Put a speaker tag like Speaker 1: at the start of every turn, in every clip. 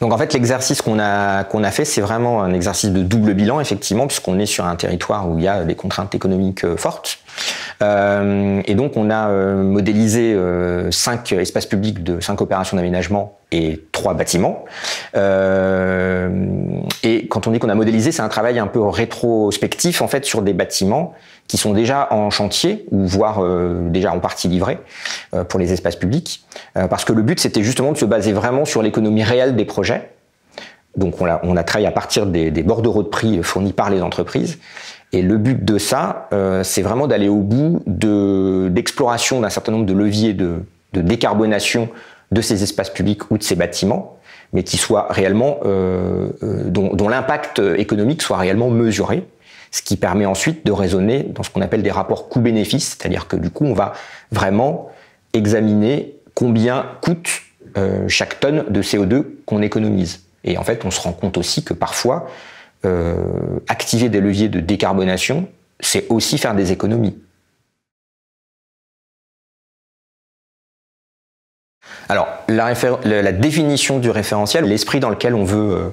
Speaker 1: Donc en fait, l'exercice qu'on a fait, c'est vraiment un exercice de double bilan, effectivement, puisqu'on est sur un territoire où il y a des contraintes économiques fortes. Et donc on a modélisé 5 espaces publics de 5 opérations d'aménagement et 3 bâtiments. Et quand on dit qu'on a modélisé, c'est un travail un peu rétrospectif en fait sur des bâtiments qui sont déjà en chantier ou voire déjà en partie livrés pour les espaces publics, parce que le but c'était justement de se baser vraiment sur l'économie réelle des projets. Donc on a travaillé à partir des bordereaux de prix fournis par les entreprises. Et le but de ça, c'est vraiment d'aller au bout d'exploration d'un certain nombre de leviers de décarbonation de ces espaces publics ou de ces bâtiments, mais qui soient réellement, dont l'impact économique soit réellement mesuré, ce qui permet ensuite de raisonner dans ce qu'on appelle des rapports coût-bénéfice, c'est-à-dire que du coup, on va vraiment examiner combien coûte chaque tonne de CO2 qu'on économise. Et en fait, on se rend compte aussi que parfois, activer des leviers de décarbonation, c'est aussi faire des économies. Alors, la définition du référentiel, l'esprit dans lequel on veut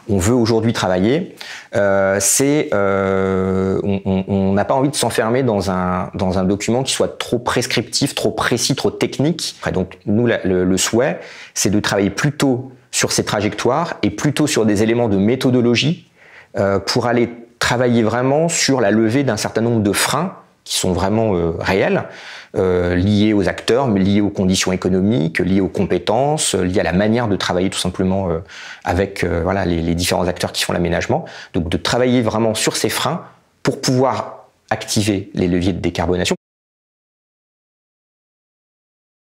Speaker 1: aujourd'hui travailler, c'est on n'a pas envie de s'enfermer dans un document qui soit trop prescriptif, trop précis, trop technique. Donc nous, le souhait, c'est de travailler plutôt sur ces trajectoires et plutôt sur des éléments de méthodologie pour aller travailler vraiment sur la levée d'un certain nombre de freins qui sont vraiment réels, liés aux acteurs, mais liés aux conditions économiques, liés aux compétences, liés à la manière de travailler tout simplement avec voilà, les différents acteurs qui font l'aménagement. Donc de travailler vraiment sur ces freins pour pouvoir activer les leviers de décarbonation.